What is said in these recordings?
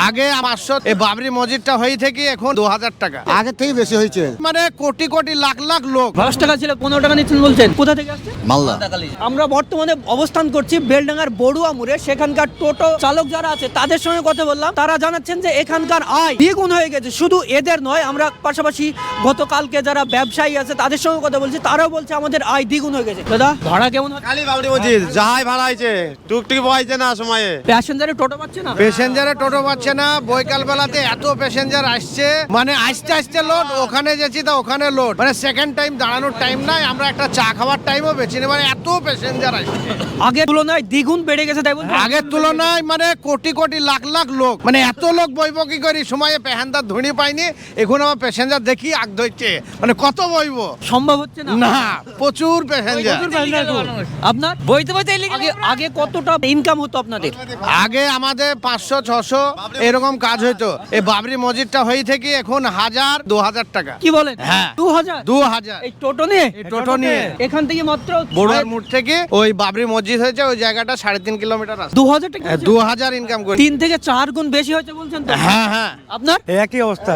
আগে 500, এই বাবরি মসজিদটা হয়ে থেকে এখন 2000 টাকা। আগে থেকে বেশি হয়েছে। মানে কোটি কোটি লাখ লাখ লোক। 10 টাকা ছিল 15 টাকা নিচ্ছেন বলছেন, কোথা থেকে আসছে? মালদা। আমরা বর্তমানে অবস্থান করছি বেলডাঙ্গার বড়ুয়া মোড়ে। সেখানকার টোটো চালক যারা আছে তাদের সঙ্গে কথা বললাম, তারা জানাচ্ছেন যে এখানকার আয় দ্বিগুণ হয়ে গেছে। শুধু এদের নয়, আমরা পাশাপাশি গতকালকে যারা ব্যবসায়ী আছে তাদের সঙ্গে কথা বলছি, তারাও বলছে আমাদের আয় দ্বিগুণ হয়ে গেছে। দাদা ভাড়া কেমন হয়? খালি বাবরি মসজিদ যাহাই ভাড়া হয়েছে টুকটুকি পাইছে না সময়ে। প্যাসেঞ্জারে টোটো পাচ্ছে না, প্যাসেঞ্জারে টোটো পাচ্ছে না। বৈকাল বেলাতে এত প্যাসেঞ্জার আসছে, মানে আসতে আসতে লোড, ওখানে যেছি তা ওখানে লোড, মানে সেকেন্ড টাইম দাঁড়ানোর টাইম নাই, আমরা একটা চা খাওয়ার টাইমও বেছি না, মানে এত প্যাসেঞ্জার আসছে। আগের তুলনায় দ্বিগুণ বেড়ে গেছে তাই বলছেন? আগের তুলনায় মানে কোটি কোটি লাখ লাখ লোক, মানে এত লোক বইব কি করি, সময়ে প্যাসেঞ্জার ধুনি পাইনি, এখন আমার প্যাসেঞ্জার দেখি আগ ধরছে, মানে কত বইব, সম্ভব হচ্ছে না। না প্রচুর প্যাসেঞ্জার। আপনার বইতে বইতে আগে কতটা ইনকাম হতো আপনাদের? আগে আমাদের 500-600 এরকম কাজ হইতো। এই বাবরি মসজিদটা হয়ে থেকে এখন 1000-2000 টাকা। কি বলেন? হ্যাঁ। 2000 এই টোটো নিয়ে? এই টোটো নিয়ে এখান থেকে মাত্র বড়ুয়ার মোড় থেকে ওই বাবরি মসজিদ হয়েছে, ওই জায়গাটা 3.5 কিলোমিটার আছে। 2000 টাকা? 2000 ইনকাম করি। 3 থেকে 4 গুণ বেশি হয়েছে বলছেন তো? হ্যাঁ হ্যাঁ। আপনার একই অবস্থা।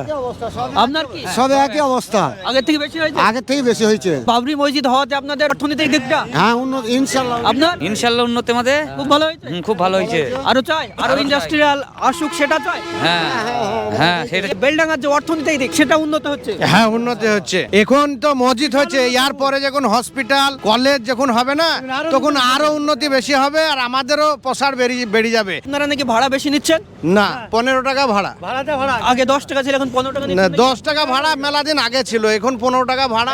আপনার কি সব একই অবস্থা। আগের থেকে বেশি হয়েছে? আগের থেকে বেশি হয়েছে। বাবরি মসজিদ হওয়াতে আপনাদের অর্থনৈতিক দিকটা? হ্যাঁ উন্নত ইনশাল্লাহ। আপনার ইনশাল্লাহ উন্নতি আমাদের খুব ভালো হয়েছে? খুব ভালো হয়েছে। আরো চাই, আরো ইন্ডাস্ট্রিয়াল আসুক, সেটা চাই। হ্যাঁ হ্যাঁ সেটা বেলডাঙ্গার যে অর্থনৈতিক দিক সেটা উন্নত হচ্ছে। হ্যাঁ উন্নতি হচ্ছে। এখন তো মসজিদ হচ্ছে, ইয়ার পরে যখন হসপিটাল কলেজ যখন হবে না, তখন আরো উন্নতি বেশি হবে, আর আমাদেরও প্রসার বেড়ে যাবে। আপনারা নাকি ভাড়া বেশি নিচ্ছেন? না 15 টাকা ভাড়া। আগে 10 টাকা ছিল, এখন 15 টাকা না নিচ্ছেন? 10 টাকা ভাড়া মেলা দিন আগে ছিল, এখন 15 টাকা ভাড়া,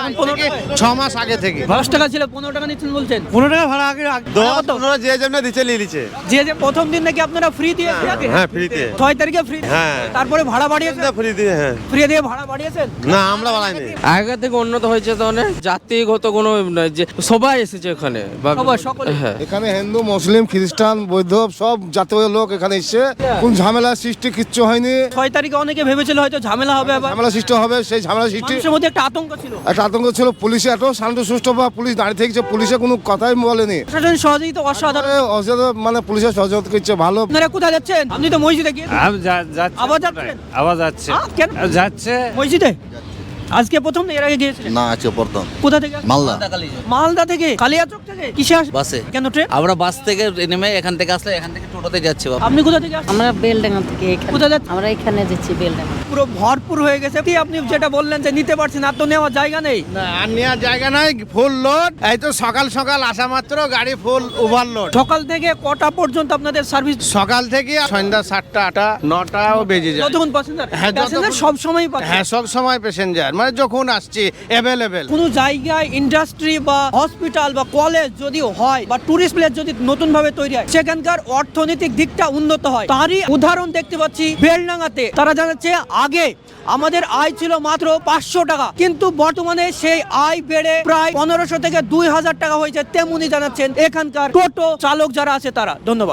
6 মাস আগে থেকে। 10 টাকা ছিল 15 টাকা নিচ্ছেন বলছেন? 15 টাকা ভাড়া আগে 10-15 যে যেমন দিচ্ছে লিছে। যে প্রথম দিন নাকি আপনারা ফ্রি দিয়ে? হ্যাঁ ফ্রিতে। 6 তারিখে ফ্রি। হ্যাঁ। তারপরে ভাড়া বাড়িয়েছেন? ফ্রি দিয়ে হ্যাঁ। ফ্রি দিয়ে ভাড়া বাড়িয়েছেন? না আমরা বাড়াইনি। আগে থেকে উন্নত হয়েছে, তো অনেক জাতিগত কোনো যে সবাই এসেছে এখানে সবাই, সকলে। হ্যাঁ এখানে হিন্দু মুসলিম খ্রিস্টান বৌদ্ধ সব জাতীয় লোক এখানে এসছে। কোন ঝামেলা সৃষ্টি কিচ্ছু হয়নি। 6 তারিখে অনেকে ভেবেছিল হয়তো ঝামেলা হবে, আবার ঝামেলা সৃষ্টি হবে, সেই ঝামেলা সৃষ্টি মানুষের মধ্যে একটা আতঙ্ক ছিল। একটা আতঙ্ক ছিল। পুলিশে এত শান্ত সুষ্ঠু বা পুলিশ দাঁড়িয়ে থেকেছে, পুলিশে কোনো কথাই বলেনি। প্রশাসন সহযোগিতা অসাধারণ। মানে পুলিশের সহযোগিতা করছে ভালো। আপনারা কোথায় যাচ্ছেন? আপনি তো মসজিদে গিয়েছেন। আবার যাচ্ছেন? আবার যাচ্ছে কেন যাচ্ছে মসজিদে? আজকে প্রথম না এর আগে গিয়েছিলেন? না আজকে প্রথম। কোথা থেকে? মালদা। মালদা থেকে? কালিয়াচক থেকে? কিসে আসবে? বাসে। কেন ট্রেন? আমরা বাস থেকে নেমে এখান থেকে আসলে এখান থেকে টোটোতে যাচ্ছি বাবা। আপনি কোথা থেকে আসছেন? আমরা বেলডাঙ্গা থেকে এখানে। কোথায় যাচ্ছেন? আমরা এখানে যাচ্ছি বেলডাঙ্গা। পুরো ভরপুর হয়ে গেছে। কি আপনি যেটা বললেন যে নিতে পারছেন, আর তো নেওয়ার জায়গা নেই। না আর নেওয়ার জায়গা নাই, ফুল লোড। এই তো সকাল সকাল আসা মাত্র গাড়ি ফুল ওভারলোড। সকাল থেকে কটা পর্যন্ত আপনাদের সার্ভিস? সকাল থেকে সন্ধ্যা 7টা 8টা 9টাও বেজে যায়। যতক্ষণ প্যাসেঞ্জার? হ্যাঁ, প্যাসেঞ্জার সব সময় পাচ্ছে? হ্যাঁ সব সময় প্যাসেঞ্জার, মানে যখন আসছে অ্যাভেলেবেল। কোনো জায়গায় ইন্ডাস্ট্রি বা হসপিটাল বা কলেজ যদি হয় বা টুরিস্ট প্লেস যদি নতুন ভাবে তৈরি হয়, সেখানকার অর্থনৈতিক দিকটা উন্নত হয়। তারই উদাহরণ দেখতে পাচ্ছি বেলডাঙ্গাতে। তারা জানাচ্ছে আগে আমাদের আয় ছিল মাত্র 500 টাকা, কিন্তু বর্তমানে সেই আয় বেড়ে প্রায় 1500 থেকে 2000 টাকা হয়েছে। তেমনি জানাচ্ছেন এখানকার টোটো চালক যারা আছে তারা। ধন্যবাদ।